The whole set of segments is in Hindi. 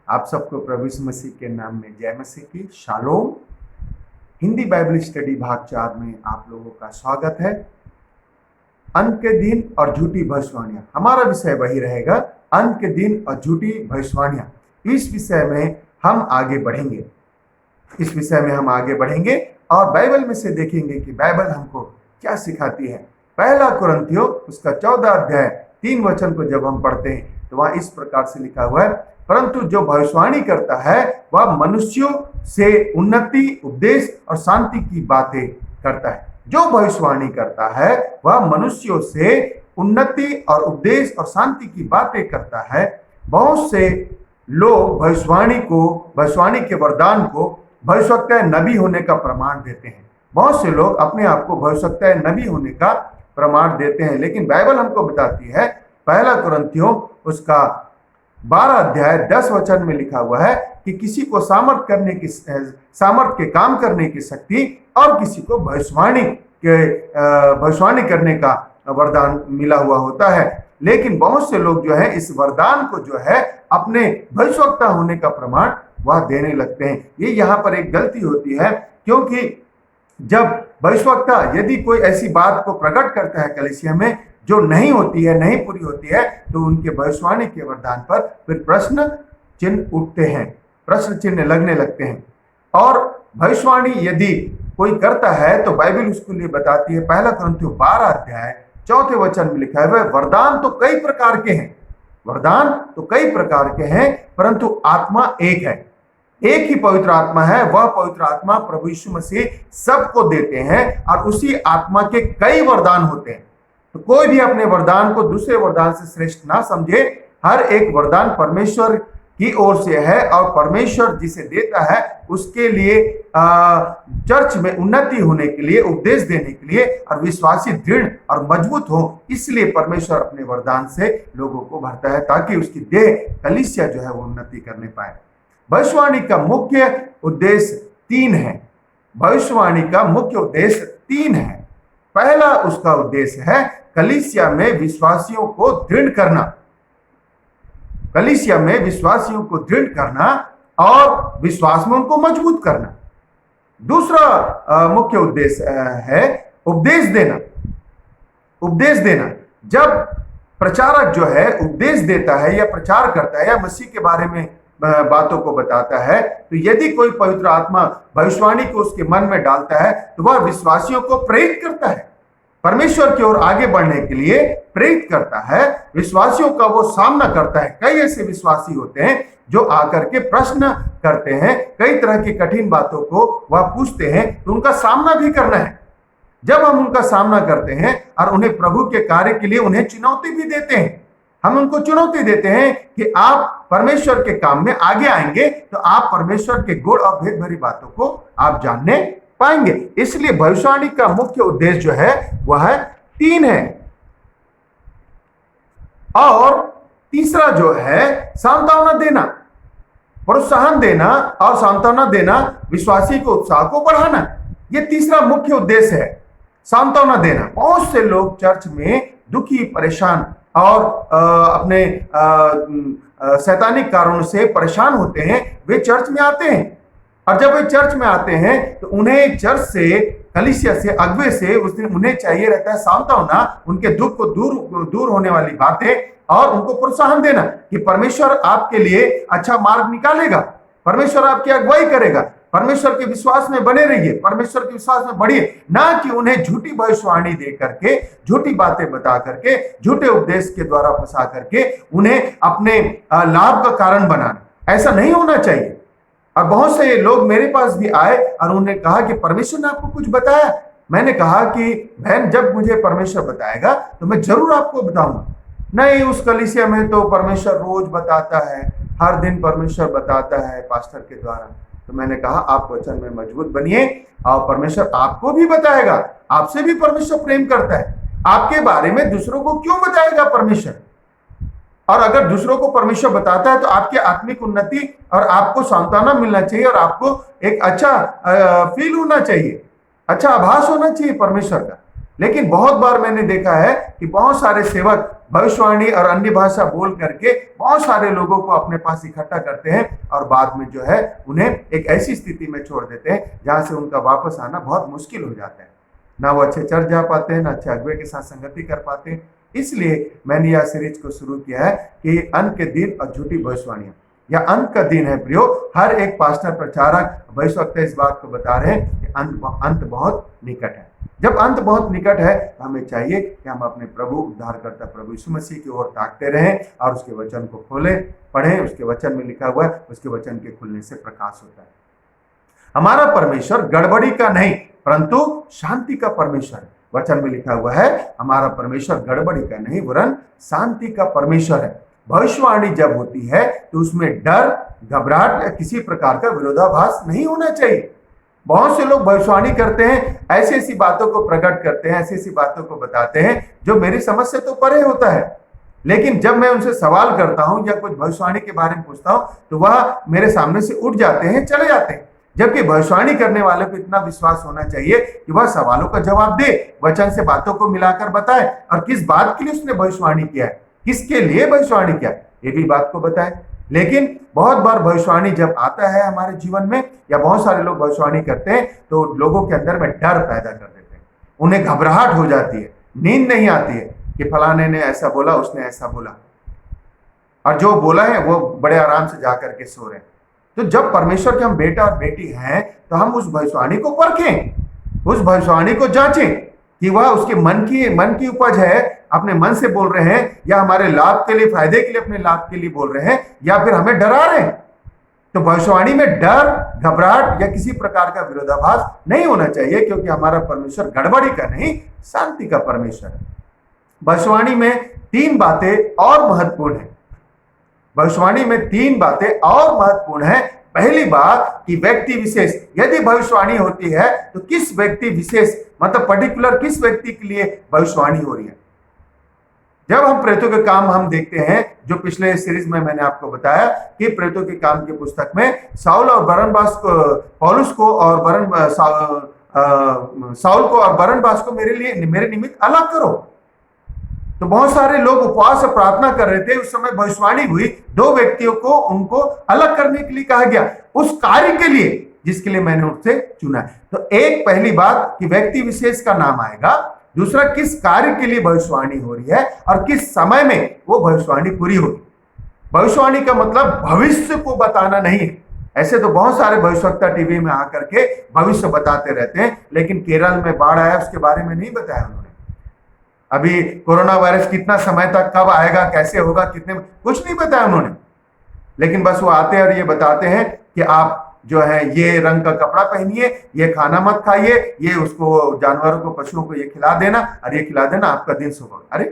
आप सबको प्रभु यीशु मसीह के नाम में जय मसीह की शालोम। हिंदी बाइबल स्टडी भाग 4 में आप लोगों का स्वागत है। अंत के दिन और झूठी भविष्यवाणियां, हमारा विषय वही रहेगा, अंत के दिन और झूठी भविष्यवाणियां। इस विषय में हम आगे बढ़ेंगे और बाइबल में से देखेंगे कि बाइबल हमको क्या सिखाती है। पहला कुरिन्थियों उसका 14 अध्याय 3 वचन को जब हम पढ़ते हैं तो वहां इस प्रकार से लिखा हुआ है, परंतु जो भविष्यवाणी करता है वह मनुष्यों से उन्नति, उपदेश और शांति की बातें करता है। जो भविष्यवाणी करता है वह मनुष्यों से उन्नति और उपदेश और शांति की बातें करता है। बहुत से लोग भविष्यवाणी के वरदान को भविष्यवक्ता नबी होने का प्रमाण देते हैं। बहुत से लोग अपने आप को भविष्यवक्ता नबी होने का प्रमाण देते हैं, लेकिन बाइबल हमको बताती है, पहला कुरिन्थियों उसका 12 अध्याय 10 वचन में लिखा हुआ है कि किसी को सामर्थ के काम करने की शक्ति और किसी को भविष्यवाणी करने का वरदान मिला हुआ होता है। लेकिन बहुत से लोग जो है इस वरदान को जो है अपने भविष्यवक्ता होने का प्रमाण वह देने लगते हैं। ये यहाँ पर एक गलती होती है, क्योंकि जब भविष्यवक्ता यदि कोई ऐसी बात को प्रकट करता है कलीसिया में जो नहीं होती है, नहीं पूरी होती है, तो उनके भविष्यवाणी के वरदान पर फिर प्रश्न चिन्ह उठते हैं, प्रश्न चिन्ह लगने लगते हैं। और भविष्यवाणी यदि कोई करता है तो बाइबल उसके लिए बताती है, पहला कुरिन्थियों 12 अध्याय 4 वचन में लिखा है, वरदान तो कई प्रकार के हैं, परंतु आत्मा एक है। एक ही पवित्र आत्मा है, वह पवित्र आत्मा प्रभु यीशु मसीह सबको देते हैं और उसी आत्मा के कई वरदान होते हैं। तो कोई भी अपने वरदान को दूसरे वरदान से श्रेष्ठ ना समझे। हर एक वरदान परमेश्वर की ओर से है और परमेश्वर जिसे देता है उसके लिए चर्च में उन्नति होने के लिए, उपदेश देने के लिए और विश्वासी दृढ़ और मजबूत हो, इसलिए परमेश्वर अपने वरदान से लोगों को भरता है ताकि उसकी देह कलीसिया जो है वो उन्नति करने पाए। भविष्यवाणी का मुख्य उद्देश्य 3 है। भविष्यवाणी का मुख्य उद्देश्य 3 है। पहला उसका उद्देश्य है कलीसिया में विश्वासियों को दृढ़ करना और विश्वास में उनको मजबूत करना। दूसरा मुख्य उद्देश्य है उपदेश देना। जब प्रचारक जो है उपदेश देता है या प्रचार करता है या मसीह के बारे में बातों को बताता है, तो यदि कोई पवित्र आत्मा भविष्यवाणी को उसके मन में डालता है तो वह विश्वासियों को प्रेरित करता है, परमेश्वर की ओर आगे बढ़ने के लिए प्रेरित करता है, विश्वासियों का वो सामना करता है। कई ऐसे विश्वासी होते हैं जो आकर के प्रश्न करते हैं, कई तरह की कठिन बातों को वह पूछते हैं, तो उनका सामना भी करना है। जब हम उनका सामना करते हैं और उन्हें प्रभु के कार्य के लिए उन्हें चुनौती भी देते हैं, हम उनको चुनौती देते हैं कि आप परमेश्वर के काम में आगे आएंगे तो आप परमेश्वर के गुण और भेद भरी बातों को आप जानने पाएंगे। इसलिए भविष्यवाणी का मुख्य उद्देश्य जो है वह 3 है। और तीसरा जो है सांत्वना देना, प्रोत्साहन देना और सांत्वना देना, विश्वासी को उत्साह को बढ़ाना, ये तीसरा मुख्य उद्देश्य है, सांत्वना देना। बहुत से लोग चर्च में दुखी, परेशान और अपने शैतानिक कारणों से परेशान होते हैं, वे चर्च में आते हैं और जब वे चर्च में आते हैं तो उन्हें चर्च से, कलीसिया से, अगुवे से उन्हें चाहिए रहता है सांत्वना, उनके दुख को दूर होने वाली बातें और उनको प्रोत्साहन देना कि परमेश्वर आपके लिए अच्छा मार्ग निकालेगा, परमेश्वर आपकी अगुवाई करेगा, परमेश्वर के विश्वास में बने रहिए, परमेश्वर के विश्वास में बढ़िए। ना कि उन्हें झूठी भविष्यवाणी दे करके, झूठी बातें बता करके, झूठे उपदेश के द्वारा फंसा करके उन्हें अपने लाभ का कारण बनाना। ऐसा नहीं होना चाहिए। और बहुत से लोग मेरे पास भी आए और उन्होंने कहा कि परमेश्वर ने आपको कुछ बताया। मैंने कहा कि बहन, जब मुझे परमेश्वर बताएगा तो मैं जरूर आपको बताऊंगा। नहीं, उस कलीसिया में तो परमेश्वर रोज बताता है, हर दिन परमेश्वर बताता है पास्टर के द्वारा। तो मैंने कहा आप वचन में मजबूत बनिए और परमेश्वर आपको भी बताएगा। आपसे भी परमेश्वर प्रेम करता है, आपके बारे में दूसरों को क्यों बताएगा परमेश्वर? और अगर दूसरों को परमेश्वर बताता है तो आपकी आत्मिक उन्नति और आपको सांत्वना मिलना चाहिए और आपको एक अच्छा फील होना चाहिए, अच्छा आभास होना चाहिए परमेश्वर का। लेकिन बहुत बार मैंने देखा है कि बहुत सारे सेवक भविष्यवाणी और अन्य भाषा बोल करके बहुत सारे लोगों को अपने पास इकट्ठा करते हैं और बाद में जो है उन्हें एक ऐसी स्थिति में छोड़ देते हैं जहां से उनका वापस आना बहुत मुश्किल हो जाता है। ना वो अच्छे चर्च जा पाते हैं, ना अच्छे अगुवे के साथ संगति कर पाते हैं। इसलिए मैंने यह सीरीज को शुरू किया है कि अंत के दिन और झूठी भविष्यवाणियां, या अंत का दिन है प्रियो। हर एक पास्टर, प्रचारक, भविष्यवक्ता इस बात को बता रहे हैं कि अंत बहुत निकट है। जब अंत बहुत निकट है तो हमें चाहिए कि हम अपने प्रभु उद्धारकर्ता प्रभु यीशु मसीह की ओर ताकते रहें और उसके वचन को खोलें, पढ़ें। उसके वचन में लिखा हुआ है, उसके वचन के खुलने से प्रकाश होता है। हमारा परमेश्वर गड़बड़ी का नहीं परंतु शांति का परमेश्वर है। वचन में लिखा हुआ है, हमारा परमेश्वर गड़बड़ी का नहीं वरन शांति का परमेश्वर है। भविष्यवाणी जब होती है तो उसमें डर, घबराहट या किसी प्रकार का विरोधाभास नहीं होना चाहिए। बहुत से लोग भविष्यवाणी करते हैं, ऐसी ऐसी बातों को प्रकट करते हैं, ऐसी ऐसी बातों को बताते हैं जो मेरी समझ से तो परे होता है। लेकिन जब मैं उनसे सवाल करता हूं या कुछ भविष्यवाणी के बारे में पूछता हूं तो वह मेरे सामने से उठ जाते हैं, चले जाते हैं। जबकि भविष्यवाणी करने वाले को इतना विश्वास होना चाहिए कि वह सवालों का जवाब दे, वचन से बातों को मिलाकर बताए और किस बात के लिए उसने भविष्यवाणी किया है, किसके लिए भविष्यवाणी किया, ये भी बात को बताए। लेकिन बहुत बार भविष्यवाणी जब आता है हमारे जीवन में या बहुत सारे लोग भविष्यवाणी करते हैं तो लोगों के अंदर में डर पैदा कर देते हैं, उन्हें घबराहट हो जाती है, नींद नहीं आती है कि फलाने ने ऐसा बोला, उसने ऐसा बोला, और जो बोला है वो बड़े आराम से जाकर के सो रहे हैं। तो जब परमेश्वर के हम बेटा और बेटी हैं तो हम उस भविष्यवाणी को परखें, उस भविष्यवाणी को जांचें कि वह उसके मन की उपज है, अपने मन से बोल रहे हैं या हमारे लाभ के लिए, फायदे के लिए, अपने लाभ के लिए बोल रहे हैं या फिर हमें डरा रहे हैं। तो भविष्यवाणी में डर, घबराहट या किसी प्रकार का विरोधाभास नहीं होना चाहिए, क्योंकि हमारा परमेश्वर गड़बड़ी का नहीं शांति का परमेश्वर है। भविष्यवाणी में 3 बातें और महत्वपूर्ण है। भविष्यवाणी में 3 बातें और महत्वपूर्ण है। पहली बात कि व्यक्ति विशेष, यदि भविष्यवाणी होती है तो किस व्यक्ति विशेष, मतलब पर्टिकुलर किस व्यक्ति के लिए भविष्यवाणी हो रही है। जब हम प्रेतों के काम हम देखते हैं, जो पिछले सीरीज में मैंने आपको बताया कि प्रेतों के काम की पुस्तक में साउल और बरनबास को, पौलुस को और साउल को और बरनबास को मेरे निमित्त अलग करो। तो बहुत सारे लोग उपवास और प्रार्थना कर रहे थे, उस समय भविष्यवाणी हुई, 2 व्यक्तियों को उनको अलग करने के लिए कहा गया, उस कार्य के लिए जिसके लिए मैंने उनसे चुना है। तो एक पहली बात कि व्यक्ति विशेष का नाम आएगा, दूसरा किस कार्य के लिए भविष्यवाणी हो रही है और किस समय में वो भविष्यवाणी पूरी होगी। भविष्यवाणी का मतलब भविष्य को बताना नहीं है। ऐसे तो बहुत सारे भविष्यवक्ता टीवी में आकर के भविष्य बताते रहते हैं, लेकिन केरल में बाढ़ आया उसके बारे में नहीं बताया उन्होंने। अभी कोरोना वायरस कितना समय तक कब आएगा, कैसे होगा, कितने, कुछ नहीं बताया उन्होंने। लेकिन बस वो आते हैं और ये बताते हैं कि आप जो है ये रंग का कपड़ा पहनिए, ये खाना मत खाइए, ये उसको जानवरों को, पशुओं को ये खिला देना और ये खिला देना, आपका दिन शुभ होगा। अरे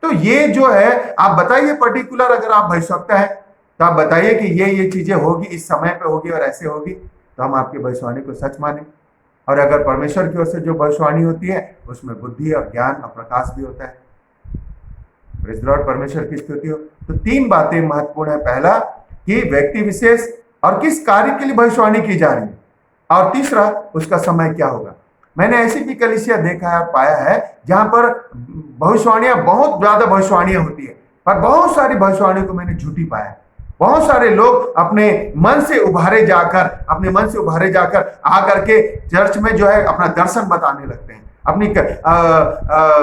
तो ये जो है, आप बताइए पर्टिकुलर, अगर आप भविष्यवक्ता है तो आप बताइए कि ये चीजें होगी, इस समय पे होगी और ऐसे होगी, तो हम आपकी भविष्यवाणी को सच माने। और अगर परमेश्वर की ओर से जो भविष्यवाणी होती है उसमें बुद्धि और ज्ञान और प्रकाश भी होता है। प्रेज़ द लॉर्ड, परमेश्वर की स्तुति हो। तो 3 बातें महत्वपूर्ण है। पहला कि व्यक्ति विशेष और किस कार्य के लिए भविष्यवाणी की जा रही है, और तीसरा उसका समय क्या होगा। मैंने ऐसी भी कलीसिया देखा है और पाया है जहां पर भविष्यवाणियां, बहुत ज्यादा भविष्यवाणियां होती है, पर बहुत सारी भविष्यवाणियों को मैंने झूठी पाया है। बहुत सारे लोग अपने मन से उभारे जाकर आकर के चर्च में जो है अपना दर्शन बताने लगते हैं, अपनी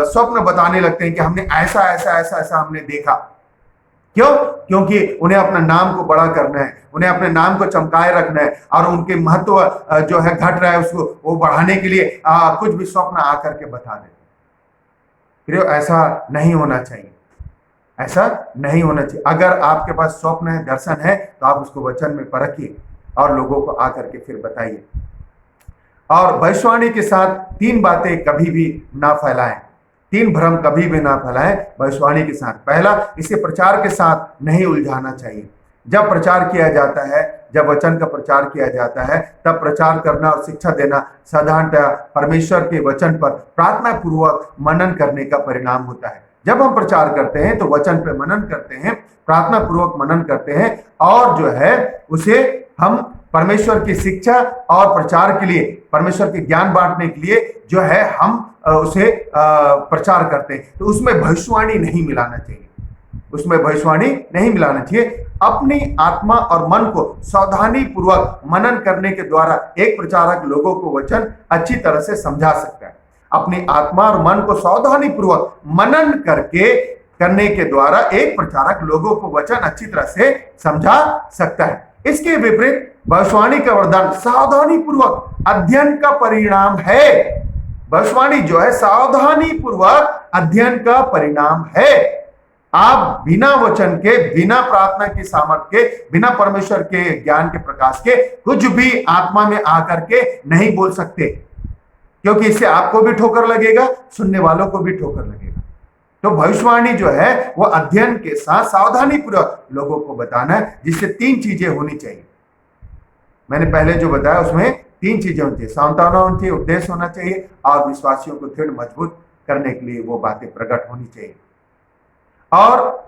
स्वप्न बताने लगते हैं कि हमने ऐसा हमने देखा। क्यों? क्योंकि उन्हें अपना नाम को बड़ा करना है, उन्हें अपने नाम को चमकाए रखना है और उनके महत्व जो है घट रहा है उसको वो बढ़ाने के लिए कुछ भी स्वप्न आकर के बता देते हैं। ऐसा नहीं होना चाहिए, ऐसा नहीं होना चाहिए। अगर आपके पास स्वप्न है, दर्शन है, तो आप उसको वचन में परखिए और लोगों को आकर के फिर बताइए। और भविष्यवाणी के साथ 3 बातें कभी भी ना फैलाएं, 3 भ्रम कभी भी ना फैलाएं भविष्यवाणी के साथ। पहला, इसे प्रचार के साथ नहीं उलझाना चाहिए। जब प्रचार किया जाता है, जब वचन का प्रचार किया जाता है, तब प्रचार करना और शिक्षा देना साधारणतः परमेश्वर के वचन पर प्रार्थना पूर्वक मनन करने का परिणाम होता है। जब हम प्रचार करते हैं तो वचन पे मनन करते हैं, प्रार्थना पूर्वक मनन करते हैं और जो है उसे हम परमेश्वर की शिक्षा और प्रचार के लिए, परमेश्वर के ज्ञान बांटने के लिए जो है हम उसे प्रचार करते हैं, तो उसमें भविष्यवाणी नहीं मिलाना चाहिए, उसमें भविष्यवाणी नहीं मिलाना चाहिए। अपनी आत्मा और मन को सावधानी पूर्वक मनन करने के द्वारा एक प्रचारक लोगों को वचन अच्छी तरह से समझा सकता है। अपनी आत्मा और मन को सावधानी पूर्वक मनन करने के द्वारा एक प्रचारक लोगों को वचन अच्छी तरह से समझा सकता है। इसके विपरीत भविष्यवाणी का वरदान सावधानी पूर्वक अध्ययन का परिणाम है। भविष्यवाणी जो है सावधानी पूर्वक अध्ययन का परिणाम है। आप बिना वचन के, बिना प्रार्थना की सामर्थ्य के, बिना परमेश्वर के ज्ञान के प्रकाश के कुछ भी आत्मा में आकर के नहीं बोल सकते, क्योंकि इससे आपको भी ठोकर लगेगा, सुनने वालों को भी ठोकर लगेगा। तो भविष्यवाणी जो है वो अध्ययन के साथ सावधानी पूर्वक लोगों को बताना है, जिससे 3 चीजें होनी चाहिए। मैंने पहले जो बताया उसमें 3 चीजें होनी चाहिए, सांत्वना होनी चाहिए, उपदेश होना चाहिए और विश्वासियों को दृढ़ मजबूत करने के लिए वो बातें प्रकट होनी चाहिए। और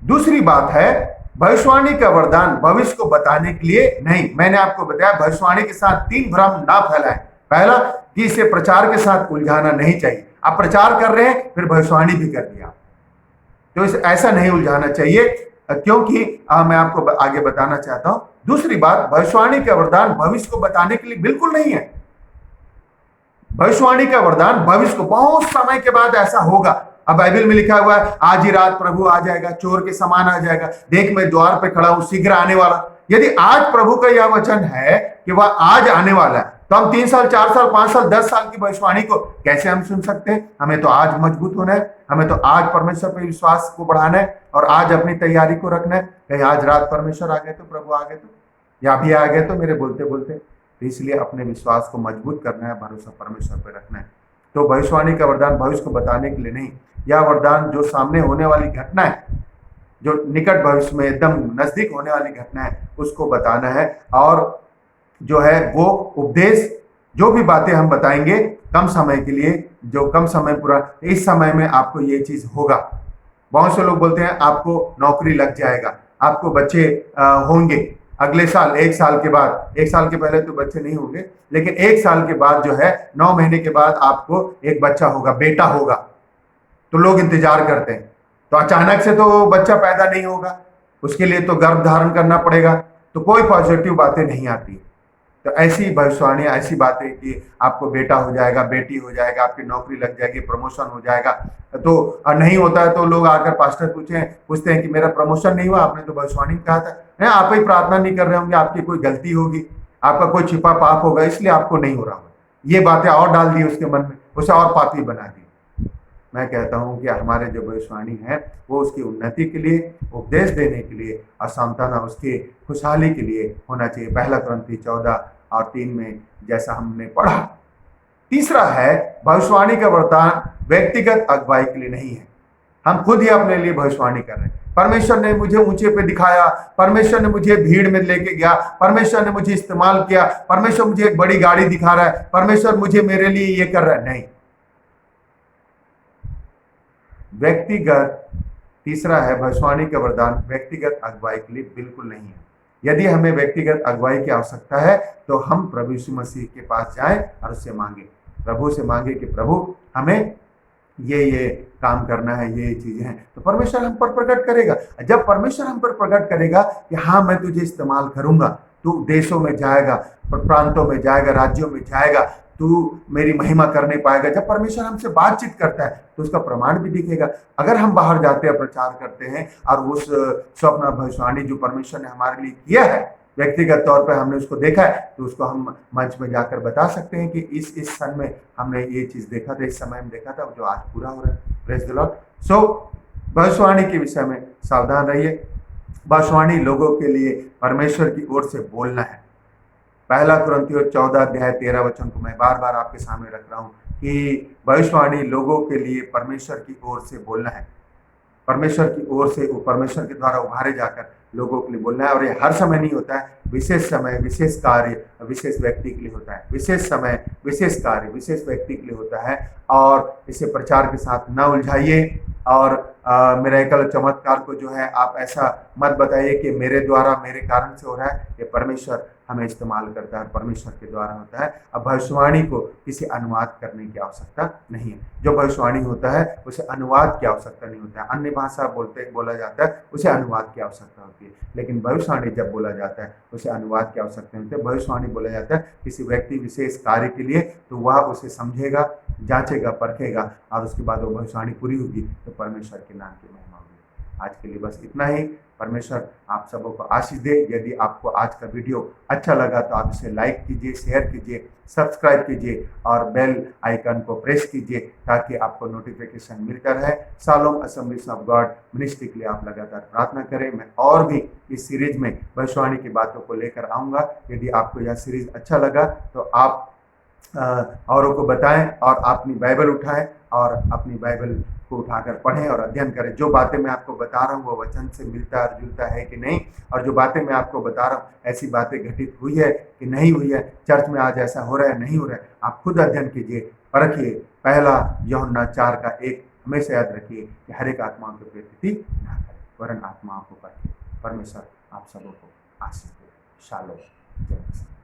दूसरी बात है, भविष्यवाणी का वरदान भविष्य को बताने के लिए नहीं। मैंने आपको बताया भविष्यवाणी के साथ 3 भ्रम ना फैलाएं। पहला कि इसे प्रचार के साथ उलझाना नहीं चाहिए। आप प्रचार कर रहे हैं फिर भविष्यवाणी भी कर दिया, तो इसे ऐसा नहीं उलझाना चाहिए, क्योंकि मैं आपको आगे बताना चाहता हूं। दूसरी बात, भविष्यवाणी का वरदान भविष्य को बताने के लिए बिल्कुल नहीं है। भविष्यवाणी का वरदान भविष्य को, बहुत समय के बाद ऐसा होगा। अब बाइबल में लिखा हुआ है, आज ही रात प्रभु आ जाएगा, चोर के समान आ जाएगा, देख मैं द्वार पे खड़ा हूं, शीघ्र आने वाला। यदि आज प्रभु का यह वचन है कि वह आज आने वाला है, तो हम 3 साल, 4 साल, 5 साल, 10 साल की भविष्यवाणी को कैसे हम सुन सकते हैं? हमें तो आज मजबूत होना है, हमें तो आज परमेश्वर पर विश्वास को बढ़ाना है और आज अपनी तैयारी को रखना है। कहीं आज रात परमेश्वर आ गए तो, प्रभु आ गए तो, या भी आ गए तो मेरे बोलते बोलते। तो इसलिए अपने विश्वास को मजबूत करना है, भरोसा परमेश्वर पर रखना है। तो भविष्यवाणी का वरदान भविष्य को बताने के लिए नहीं, यह वरदान जो सामने होने वाली घटना है, जो निकट भविष्य में एकदम नजदीक होने वाली घटना है, उसको बताना है। और जो है वो उपदेश, जो भी बातें हम बताएंगे कम समय के लिए, जो कम समय पूरा, इस समय में आपको ये चीज होगा। बहुत से लोग बोलते हैं आपको नौकरी लग जाएगा, आपको बच्चे होंगे अगले साल, 1 साल के बाद। 1 साल के पहले तो बच्चे नहीं होंगे, लेकिन 1 साल के बाद जो है 9 महीने के बाद आपको एक बच्चा होगा, बेटा होगा। तो लोग इंतजार करते हैं। तो अचानक से तो बच्चा पैदा नहीं होगा, उसके लिए तो गर्भ धारण करना पड़ेगा, तो कोई पॉजिटिव बातें नहीं आती। तो ऐसी भविष्यवाणी, ऐसी बातें कि आपको बेटा हो जाएगा, बेटी हो जाएगा, आपकी नौकरी लग जाएगी, प्रमोशन हो जाएगा, तो नहीं होता है तो लोग आकर पास्टर पूछते हैं कि मेरा प्रमोशन नहीं हुआ, आपने तो भविष्यवाणी में कहा था। नहीं, आप ही प्रार्थना नहीं कर रहे होंगे, आपकी कोई गलती होगी, आपका कोई छिपा पाप होगा, इसलिए आपको नहीं हो रहा होगा। ये बातें और डाल दी उसके मन में, उसे और पापी बना दी। मैं कहता हूं कि हमारे जो भविष्यवाणी है वो उसकी उन्नति के लिए, उपदेश देने के लिए और सांत्वना, उसकी खुशहाली के लिए होना चाहिए। 1 कुरिन्थी 14:3 में जैसा हमने पढ़ा। तीसरा है, भविष्यवाणी का वरदान व्यक्तिगत अगुवाई के लिए नहीं है। हम खुद ही अपने लिए भविष्यवाणी कर रहे हैं। परमेश्वर ने मुझे ऊंचे पे दिखाया, परमेश्वर ने मुझे भीड़ में लेके गया, परमेश्वर ने मुझे इस्तेमाल किया, परमेश्वर मुझे एक बड़ी गाड़ी दिखा रहा है, परमेश्वर मुझे मेरे लिए ये कर रहा है। नहीं, व्यक्तिगत, तीसरा है भविष्यवाणी का वरदान व्यक्तिगत अगुवाई के लिए बिल्कुल नहीं है। यदि हमें व्यक्तिगत अगुवाई की आवश्यकता है तो हम प्रभु यीशु मसीह के पास जाएं और उससे मांगे, प्रभु से मांगे कि प्रभु हमें ये काम करना है, ये चीजें हैं, तो परमेश्वर हम पर प्रकट करेगा। जब परमेश्वर हम पर प्रकट करेगा कि हाँ मैं तुझे इस्तेमाल करूंगा, तू देशों में जाएगा, प्रांतों में जाएगा, राज्यों में जाएगा, तू मेरी महिमा करने पाएगा। जब परमेश्वर हमसे बातचीत करता है तो उसका प्रमाण भी दिखेगा। अगर हम बाहर जाते हैं, प्रचार करते हैं और उस स्वप्न भविष्यवाणी जो परमेश्वर ने हमारे लिए किया है, व्यक्तिगत तौर पर हमने उसको देखा है, तो उसको हम मंच में जाकर बता सकते हैं कि इस सन में हमने ये चीज देखा था, इस समय में देखा था, जो आज पूरा हो रहा है। Praise the Lord. सो भविष्यवाणी के विषय में सावधान रहिए। भविष्यवाणी लोगों के लिए परमेश्वर की ओर से बोलना है। 1 कुरिन्थियों 14:13 को मैं बार बार आपके सामने रख रहा हूं कि भविष्यवाणी लोगों के लिए परमेश्वर की ओर से बोलना है। परमेश्वर की ओर से, परमेश्वर के द्वारा उभारे जाकर लोगों के लिए बोलना है। और ये हर समय नहीं होता है, विशेष समय, विशेष कार्य, विशेष व्यक्ति के लिए होता है। विशेष समय, विशेष कार्य, विशेष व्यक्ति के लिए होता है। और इसे प्रचार के साथ न उलझाइए और मिरेकल चमत्कार को जो है आप ऐसा मत बताइए कि मेरे द्वारा मेरे कारण से हो रहा है। ये परमेश्वर हमें इस्तेमाल करता है, परमेश्वर के द्वारा होता है। अब भविष्यवाणी को किसी अनुवाद करने की आवश्यकता नहीं है। जो भविष्यवाणी होता है उसे अनुवाद की आवश्यकता नहीं होता है। अन्य भाषा बोला जाता है उसे अनुवाद की आवश्यकता होती है, लेकिन भविष्यवाणी जब बोला जाता है उसे अनुवाद की आवश्यकता नहीं होती है। भविष्यवाणी बोला जाता है किसी व्यक्ति विशेष कार्य के लिए, तो वह उसे समझेगा, जांचेगा, परखेगा और उसके बाद वो भविष्यवाणी पूरी होगी तो परमेश्वर के नाम की महिमा होगी। आज के लिए बस इतना ही। परमेश्वर आप सबों को आशीष दे। यदि आपको आज का वीडियो अच्छा लगा तो आप इसे लाइक कीजिए, शेयर कीजिए, सब्सक्राइब कीजिए और बेल आइकन को प्रेस कीजिए ताकि आपको नोटिफिकेशन मिलता रहे। Shalom assemblies of God ministry के लिए आप लगातार प्रार्थना करें। मैं और भी इस सीरीज में भविष्यवाणी की बातों को लेकर आऊँगा। यदि आपको यह सीरीज अच्छा लगा तो आप औरों को बताएं और अपनी बाइबल उठाएं और अपनी बाइबल को उठाकर पढ़ें और अध्ययन करें। जो बातें मैं आपको बता रहा हूँ वो वचन से मिलता और जुलता है कि नहीं, और जो बातें मैं आपको बता रहा हूँ ऐसी बातें घटित हुई है कि नहीं हुई है, चर्च में आज ऐसा हो रहा है नहीं हो रहा है, आप खुद अध्ययन कीजिए, परखिए। पहला यूहन्ना 4:1 हमेशा याद रखिए कि हर एक आत्माओं की प्रीति ना करें वरन आत्माओं को परखिए। परमेश्वर आप सबों को आशीष दे। शालोम। जय मसीह।